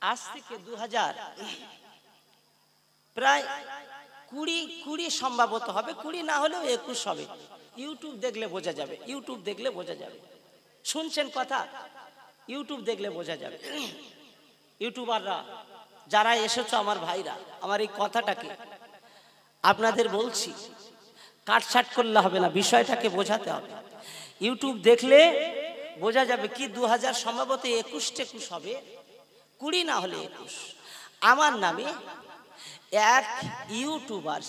আজ থেকে 2000 প্রায় 20 সম্ভবত হবে, 20 না হলেও 21 হবে। ইউটিউব দেখলে বোঝা যাবে, ইউটিউব দেখলে বোঝা যাবে। শুনছেন কথা? ইউটিউব দেখলে বোঝা যাবে। ইউটিউবাররা যারা এসেছো আমার ভাইরা, আমার এই কথাটাকে আপনাদের বলছি, কাটছাট করলে হবে না, বিষয়টাকে বোঝাতে হবে। ইউটিউব দেখলে বোঝা যাবে কি 2000 সম্ভবত 21 হবে, 20 না হলে 21। আমার নামে এক ইউটিউবার,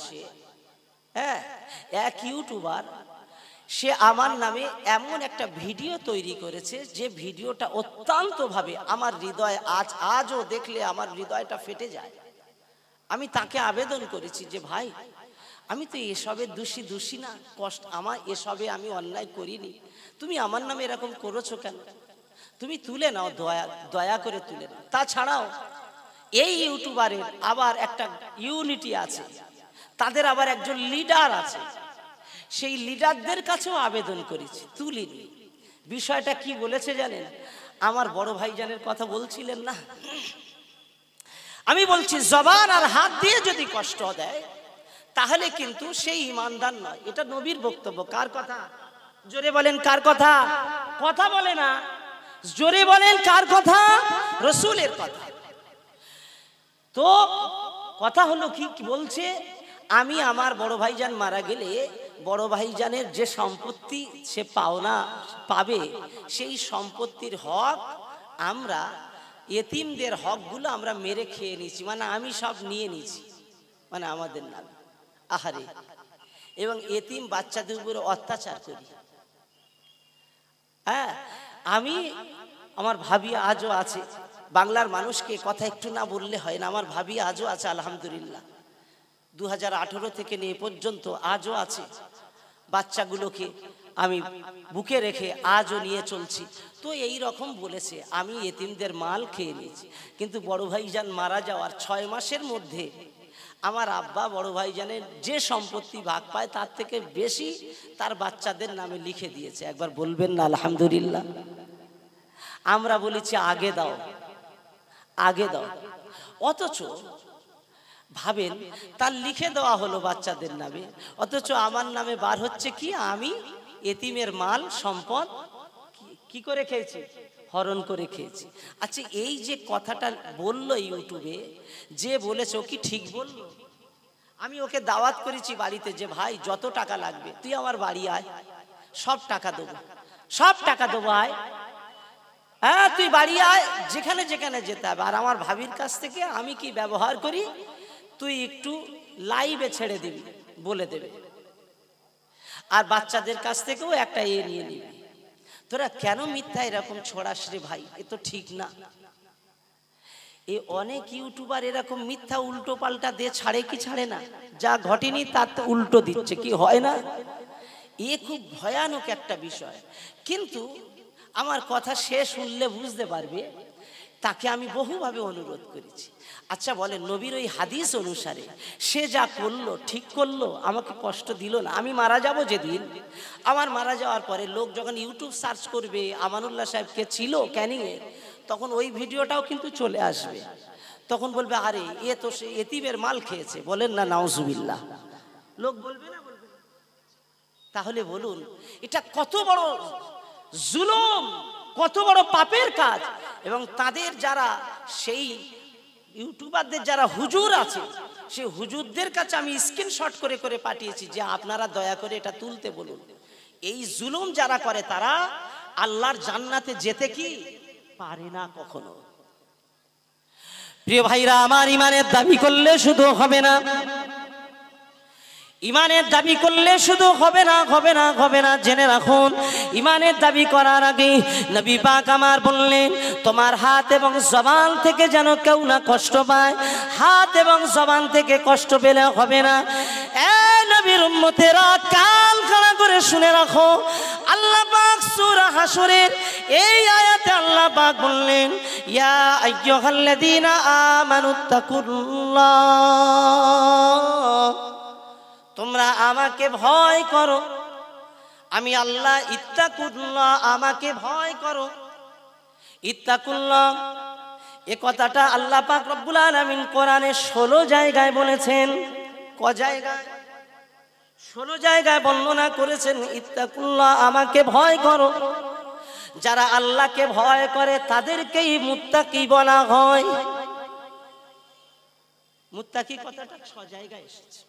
এক ইউটিউবার সে আমার নামে এমন একটা ভিডিও তৈরি করেছে যে ভিডিওটা অত্যন্ত ভাবে আমার হৃদয় আজও দেখলে আমার হৃদয়টা ফেটে যায়। আমি তাকে আবেদন করেছি যে ভাই, আমি তো এসবে দোষী না, কষ্ট আমার এসবে আমি অন্যায় করিনি, তুমি আমার নামে এরকম করেছো কেন? তুমি তুলে নাও, দয়া করে তুলে নাও। তাছাড়াও এই ইউটিউবারের আবার একটা ইউনিটি আছে, তাদের আবার একজন লিডার আছে, সেই লিডারদের কাছেও আবেদন করেছি, তুলিনি। বিষয়টা কি বলেছে জানেন? আমার বড় ভাইজানের কথা বলছিলেন না, আমি বলছি জবান আর হাত দিয়ে যদি কষ্ট দেয় তাহলে কিন্তু সেই ইমানদার নয়। এটা নবীর বক্তব্য। কার কথা? জোরে বলেন কার কথা? কথা বলে না, জোরে বলেন কার কথা? রাসূলের কথা। তো কথা হলো কি বলছে, আমি আমার বড় ভাইজান মারা গেলে বড় ভাইজানের যে সম্পত্তি সে পাওনা পাবে, সেই সম্পত্তির হক আমরা এতিমদের হকগুলো আমরা মেরে খেয়ে নিয়েছি, মানে আমি সব নিয়ে নিয়েছি, মানে আমাদের নাম। আহারে, এবং এতিম বাচ্চাদের উপরে অত্যাচার করি। হ্যাঁ, আমি আমার ভাবি আজও আছে, বাংলার মানুষকে কথা একটু না বললে হয় না, আমার ভাবি আজও আছে আলহামদুলিল্লাহ। 2018 থেকে নিয়ে পর্যন্ত আজও আছে। বাচ্চাগুলোকে আমি বুকে রেখে আজও নিয়ে চলছি। তো এই রকম বলেছে, আমি এতিমদের মাল খেয়ে নিয়েছি। কিন্তু বড় ভাইজান মারা যাওয়ার 6 মাসের মধ্যে আমার আব্বা বড় ভাইজানের যে সম্পত্তি ভাগ পায় তার থেকে বেশি তার বাচ্চাদের নামে লিখে দিয়েছে। একবার বলবেন না আলহামদুলিল্লাহ? আমরা বলেছি আগে দাও, আগে দাও, অথচ ভাবেন তার লিখে দেওয়া হলো বাচ্চাদের নামে, অথচ আমার নামে বার হচ্ছে কি আমি এতিমের মাল সম্পদ কি করে খেয়েছি? হরণ করে খেয়েছি। আচ্ছা, এই যে কথাটা বললো ইউটিউবে, যে বলেছে ও কি ঠিক বললো? আমি ওকে দাওয়াত করেছি বাড়িতে যে ভাই যত টাকা লাগবে তুই আমার বাড়ি আয়, সব টাকা দেবো, সব টাকা দেবো, আয়, হ্যাঁ তুই বাড়ি আয়, যেখানে যেখানে যেতে হবে। আর আমার ভাবির কাছ থেকে আমি কি ব্যবহার করি তুই একটু লাইভে ছেড়ে দিবি, বলে দেবে। আর বাচ্চাদের কাছ থেকেও একটা নিয়ে নিবি। তোরা কেন মিথ্যা এরকম ছড়াস রে ভাই? এ তো ঠিক না। এই অনেক ইউটিউবার এরকম মিথ্যা উল্টো পাল্টা দিয়ে ছাড়ে কি ছাড়ে না? যা ঘটেনি তার তো উল্টো দিচ্ছে, কি হয় না? এ খুব ভয়ানক একটা বিষয়। কিন্তু আমার কথা শেষ শুনলে বুঝতে পারবে, তাকে আমি বহুভাবে অনুরোধ করেছি। আচ্ছা বলেন, নবীর ওই হাদিস অনুসারে সে যা করলো ঠিক করলো, আমাকে কষ্ট দিল না? আমি মারা যাব যেদিন, আমার মারা যাওয়ার পরে লোক যখন ইউটিউব সার্চ করবে আমানুল্লাহ সাহেবকে ছিল ক্যানিংয়ে, তখন ওই ভিডিওটাও কিন্তু চলে আসবে। তখন বলবে আরে এ তো সে এতিমের মাল খেয়েছে। বলেন না নাউজুবিল্লাহ? লোক বলবে না? বলবে। তাহলে বলুন এটা কত বড় জুলুম, কত বড় পাপের কাজ। এবং তাদের যারা সেই ইউটিউবারদের যারা হুজুর আছে, সেই হুজুরদের কাছে আমি স্ক্রিনশট করে করে পাঠিয়েছি যে আপনারা দয়া করে এটা তুলতে বলুন। এই জুলুম যারা করে তারা আল্লাহর জান্নাতে যেতে কি পারে না কখনো। প্রিয় ভাইরা আমার, ইমানের দাবি করলে শুধু হবে না, ইমানের দাবি করলে শুধু হবে না, হবে না, হবে না। জেনে রাখুন, ইমানের দাবি করার আগে নবী পাক আমার বললেন তোমার হাত এবং জবান থেকে যেন কেউ না কষ্ট পায়। হাত এবং জবান থেকে কষ্ট পেলে হবে না। এ নবীর উম্মতেরা কান খাড়া করে শুনে রাখো, আল্লাহ পাক সূরা হাশরের এই আয়াতে আল্লাহ পাক বললেন ইয়া আইয়ুহাল্লাযীনা আমানুত্তাকুল্লাহ, তোমরা আমাকে ভয় করো। আমি আল্লাহ, ইত্তাকুল্লাহ, আমাকে ভয় করো। ইত্তাকুল্লাহ, এ কথাটা আল্লাহ পাক রব্বুল আলামিন কোরআনে 16 জায়গায় বলেছেন। ক জায়গায়? 16 জায়গায় বর্ণনা করেছেন, ইত্তাকুল্লাহ, আমাকে ভয় করো। যারা আল্লাহকে ভয় করে তাদেরকেই মুত্তাকি বলা হয়। মুত্তাকি কথাটা 6 জায়গায় এসেছে।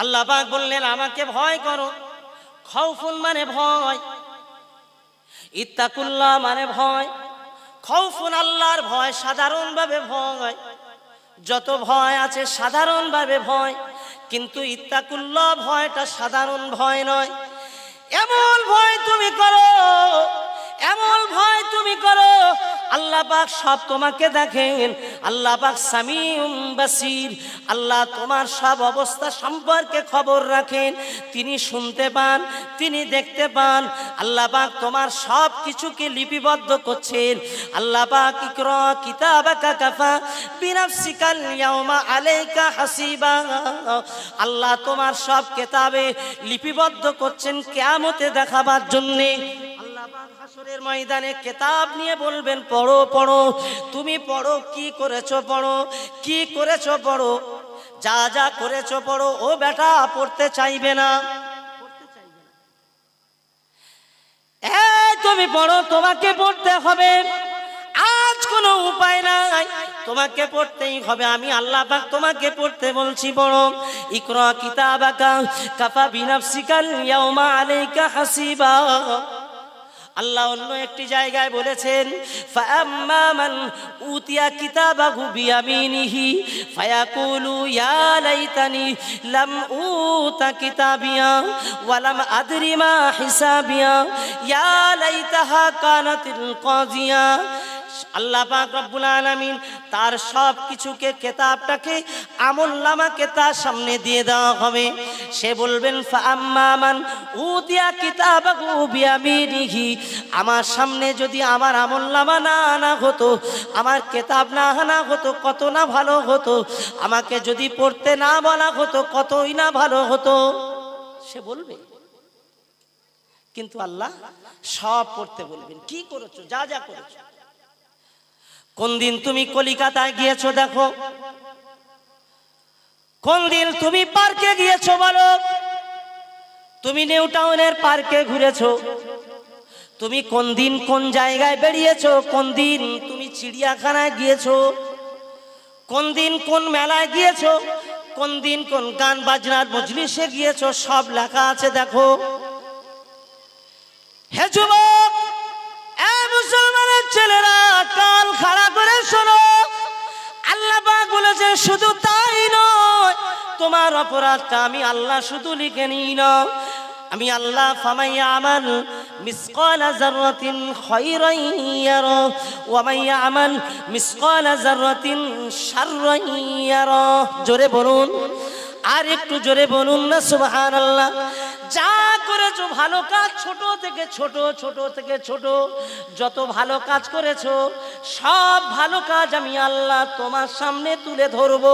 আল্লাহ পাক বললেন আমাকে ভয় করো। খাউফুন মানে ভয়, ইত্তাকুল্লাহ মানে ভয়। খাউফুন আল্লাহর ভয়, সাধারণভাবে ভয়, যত ভয় আছে সাধারণভাবে ভয়, কিন্তু ইত্তাকুল্লাহ ভয়টা সাধারণ ভয় নয়। এমন ভয় তুমি করো, এমন ভয় তুমি করো, আল্লাহ পাক সব তোমাকে দেখেন। আল্লাহ পাক সামিউম বাসির, আল্লাহ তোমার সব অবস্থা সম্পর্কে খবর রাখেন। তিনি শুনতে পান, তিনি দেখতে পান। আল্লাহ পাক তোমার সব কিছুকে লিপিবদ্ধ করছেন। আল্লাহ পাক ইকরা কিতাবাকা কাফা বিনাফসিকাল ইয়াউমা আলাইকা হাসিবা, আল্লাহ তোমার সব কিতাবে লিপিবদ্ধ করছেন কিয়ামতে দেখাবার জন্য। আল্লাহ পাক হাসরের ময়দানে কিতাব নিয়ে বলবেন পড়ো পড়ো, তুমি পড়ো, কি করেছো পড়ো, কি করেছো পড়ো, যা যা করেছো পড়ো। ও বেটা পড়তে চাইবে না, তুমি পড়ো, তোমাকে পড়তে হবে, আজ কোনো উপায় নাই, তোমাকে পড়তেই হবে। আমি আল্লাহ পাক তোমাকে পড়তে বলছি, পড়ো। ইকরা কিতাবাকা কাফা বিনাফসিকাল ইয়াউমা আলাইকা হাসিবা। আল্লাহ অন্য একটি জায়গায় বলেছেন, ফাআম্মা মান উতিয়া কিতাবাহু বিয়ামিনিহি ফায়াকুলু ইয়া লাইতানি লাম উতা কিতাবিয়া ওয়া লাম আদরি মা হিসাবিয়া ইয়া লাইতাহা কানাতিল কাজিয়া। আল্লাহ পাক রব্বুল আলামিন তার সব কিছুকে, কিতাবটাকে, আমলনামাকে তার সামনে দিয়ে দেওয়া হবে। সে বলবেন ফাআম্মা মান উতিয়া কিতাবাহু বিয়ামিনিহি, আমার সামনে যদি আমার আমলনামা না আনা হতো, আমার কিতাব না আনা হতো, কত না ভালো হতো। আমাকে যদি পড়তে না বলা হতো, কতই না ভালো হতো। সে বলবে, কিন্তু আল্লাহ সব পড়তে বলবেন। কি করেছো, যা যা করেছো। কোন দিন তুমি কলিকাতায় গিয়েছো দেখো, কোন দিন তুমি পার্কে গিয়েছো বলো, তুমি নিউ টাউনের পার্কে ঘুরেছো, তুমি কোন দিন কোন জায়গায় বেরিয়েছো, কোন দিন তুমি চিড়িয়াখানায় গিয়েছো, কোন দিন কোন মেলায় গিয়েছো, কোন দিন কোন গান বাজনার মজলিসে গিয়েছো, সব লেখা আছে দেখো। হে যুবক, এ মুসলমানের ছেলেরা, কান খাড়া করে শোনো। আল্লাহ পাক বলেছেন শুধু তাই নয়, তোমার অপরাধটা আমি আল্লাহ শুধু লিখে নিই না, আমি আল্লাহ ফামাইয়া আমাল মিসকালা যাররাতিন খায়রান ইয়ারা ওয়া মাইয়া আমাল মিসকালা যাররাতিন শাররান ইয়ারা। জোরে বলুন, আর একটু জোরে বলুন না সুবহানাল্লাহ। যা করেছো ভালো কাজ, ছোট থেকে ছোট, ছোট থেকে ছোট, যত ভালো কাজ করেছো সব ভালো কাজ আমি আল্লাহ তোমার সামনে তুলে ধরবো।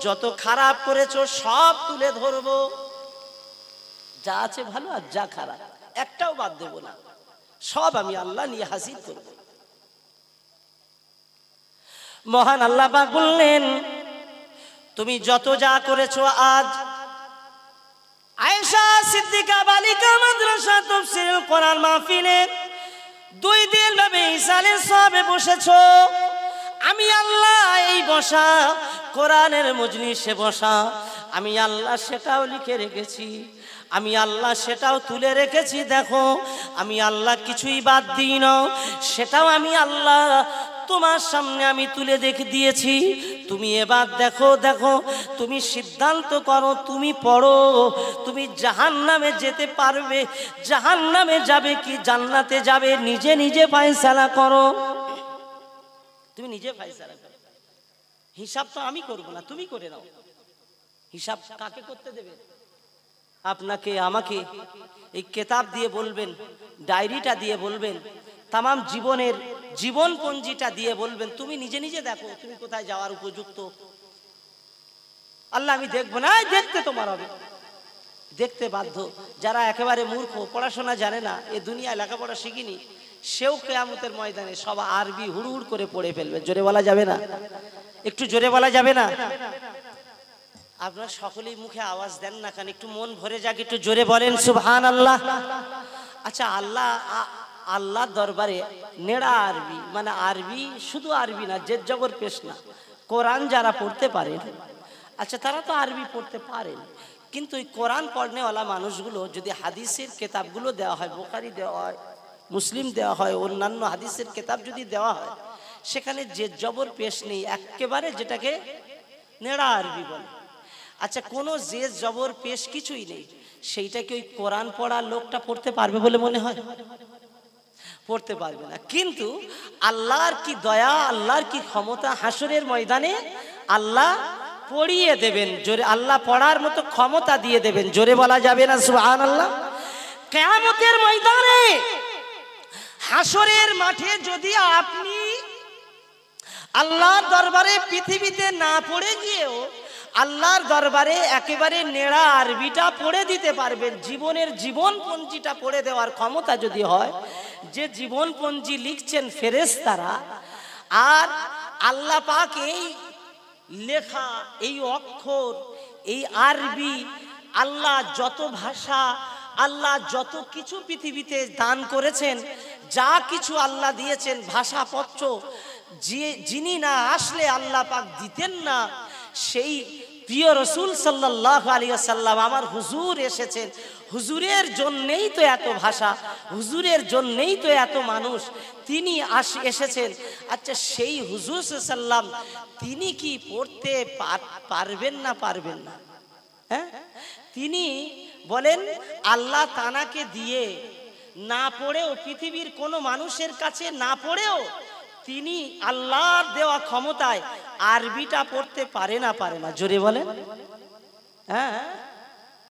যত খারাপ করেছো সব তুলে ধরবো। যা আছে ভালো আর যা খারাপ একটাও বাদ দেব না, সব আমি আল্লাহ নিয়ে হাজির করব। মহান আল্লাহ পাক বললেন, তুমি যত যা করেছো আজ, আয়েশা সিদ্দিকা বালিকা মাদ্রাসা তাফসীরুল কোরআন মাহফিলে 2 দিন ভাবে ইসালের সবে বসেছো। আমি আল্লাহ এই বসা, কোরআনের মজলিসে বসা, আমি আল্লাহ সেটাও লিখে রেখেছি, আমি আল্লাহ সেটাও তুলে রেখেছি। দেখো, আমি আল্লাহ কিছুই বাদ দিই না, সেটাও আমি আল্লাহ তোমার সামনে আমি তুলে দিয়েছি। তুমি এবার দেখো, দেখো, তুমি সিদ্ধান্ত করো, তুমি পড়ো, তুমি জাহান্নামে যেতে পারবে, জাহান্নামে যাবে কি জান্নাতে যাবে, নিজে নিজে ফয়সালা করো। তুমি নিজে ফয়সালা করো, হিসাব তো আমি করব না, তুমি করে নাও। হিসাব কাকে করতে দেবে? আপনাকে, আমাকে। এই কিতাব দিয়ে বলবেন, ডায়েরিটা দিয়ে বলবেন, তামাম জীবনের জীবনপঞ্জিটা দিয়ে বলবেন, তুমি নিজে নিজে দেখো তুমি কোথায় যাওয়ার উপযুক্ত। আল্লাহ আমি দেখবো না, দেখতে তোমার হবে, দেখতে বাধ্য। যারা একেবারে মূর্খ, পড়াশোনা জানে না, এ দুনিয়ায় লেখাপড়া শিখিনি, সেও কিয়ামতের ময়দানে সব আরবি হুড় করে পড়ে ফেলবে। জোরে বলা যাবে না? একটু জোরে বলা যাবে না? আপনারা সকলেই মুখে আওয়াজ দেন না কেন? একটু মন ভরে যাক, একটু জোরে বলেন সুবহানাল্লাহ। আচ্ছা, আল্লাহর দরবারে নেড়া আরবি, মানে আরবি, শুধু আরবি না, জেদ জবর পেশ না, কোরআন যারা পড়তে পারেন, আচ্ছা তারা তো আরবি পড়তে পারেন, কিন্তু এই কোরআন পড়নেওয়ালা মানুষগুলো যদি হাদিসের কেতাবগুলো দেওয়া হয়, বুখারী দেওয়া হয়, মুসলিম দেওয়া হয়, অন্যান্য হাদিসের কেতাব যদি দেওয়া হয়, সেখানে জেদ জবর পেশ নেই, একেবারে যেটাকে নেড়া আরবি বলে। আচ্ছা, কোনো জেদ জবর পেশ কিছুই নেই, সেইটাকে ওই কোরআন পড়ার লোকটা পড়তে পারবে বলে মনে হয়? পড়তে পারবে না। কিন্তু আল্লাহর কি দয়া, আল্লাহর কি ক্ষমতা, হাসরের ময়দানে আল্লাহ পড়িয়ে দেবেন। জোরে আল্লাহ পড়ার মতো ক্ষমতা দিয়ে দেবেন। জোরে বলা যাবে না সুবহানাল্লাহ? কিয়ামতের ময়দানে, হাসরের মাঠে যদি আপনি আল্লাহর দরবারে পৃথিবীতে না পড়ে গিয়েও আল্লাহর দরবারে একেবারে নেড়া আরবিটা পড়ে দিতে পারবেন, জীবনের জীবনপঞ্জিটা পড়ে দেওয়ার ক্ষমতা যদি হয়, যে জীবনপঞ্জি লিখছেন ফেরেশতারা, আর আল্লাহ পাক এই লেখা, এই অক্ষর, এই আরবি, আল্লাহ যত ভাষা, আল্লাহ যত কিছু পৃথিবীতে দান করেছেন, যা কিছু আল্লাহ দিয়েছেন ভাষাপত্র, যিনি না আসলে আল্লাহ পাক দিতেন না, সেই প্রিয় রসুল সাল্লাল্লাহু আলাইহি ওয়াসাল্লাম আমার হুজুর এসেছেন। হুজুরের জন্যেই তো এত ভাষা, হুজুরের জন্যেই তো এত মানুষ, তিনি এসেছেন। আচ্ছা, সেই হুজুর সাল্লাম তিনি কি পড়তে পারবেন না পারবেন না? হ্যাঁ, তিনি বলেন আল্লাহ তানাকে দিয়ে না পড়েও, পৃথিবীর কোনো মানুষের কাছে না পড়েও, তিনি আল্লাহর দেওয়া ক্ষমতায় আরবিটা পড়তে পারে না? জোরে বলেন। হ্যাঁ,